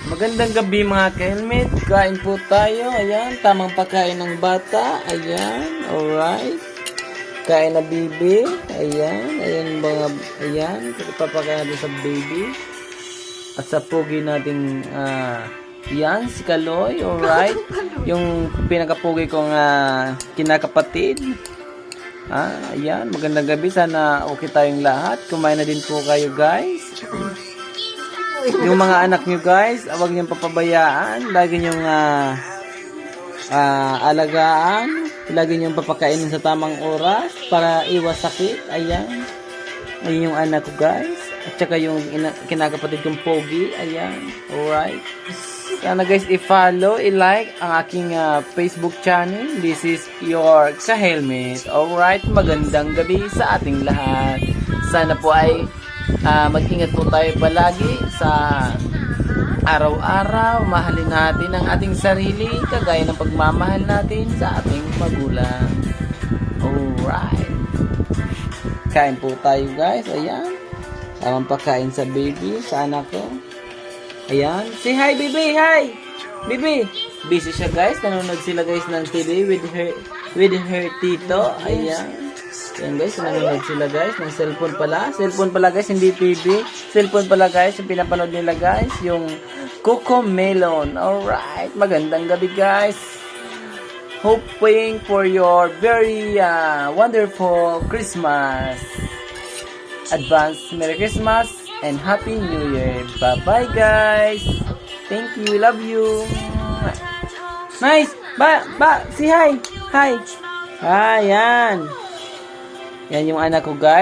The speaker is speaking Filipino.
Magandang gabi mga ka-helmet. Kain po tayo. Ayan, tamang pagkain ng bata. Ayan, alright. Kain na baby. Ayan, ayan mga, ayan. Papakain natin sa baby. At sa pugi nating, yan, si Kaloy. Alright. Yung pinakapugi kong kinakapatid. Ayan, magandang gabi. Sana okay tayong lahat. Kumain na din po kayo guys. Yung mga anak nyo guys, huwag niyong papabayaan. Lagi niyong alagaan. Lagi niyong papakainin sa tamang oras para iwas sakit. Ayan. Ayun yung anak ko guys. At saka yung kinakapatid kong pogi. Ayan. Alright. Sana guys i-follow, i-like ang aking Facebook channel. This is your ka-helmet. Alright. Magandang gabi sa ating lahat. Sana po ay mag-ingat po tayo palagi sa araw-araw. Mahalin natin ang ating sarili kagaya ng pagmamahal natin sa ating magulang. Alright. Kain po tayo guys. Ayan. Tamang pagkain sa baby, sa anak ko. Ayan. Say hi baby. Hi. Baby. Busy siya guys. Nanonood sila guys ng TV with her tito. Ayan. Ayan guys, nanonood sila guys ng cellphone pala. Cellphone pala guys, hindi TV. Cellphone pala guys, yung pinapanood nila guys, yung CoComelon. Alright, magandang gabi guys. Hoping for your very wonderful Christmas. Advance Merry Christmas and Happy New Year. Bye-bye guys. Thank you, love you. Nice. Say hi. Hi. Ayan. Yan yung anak ko guys.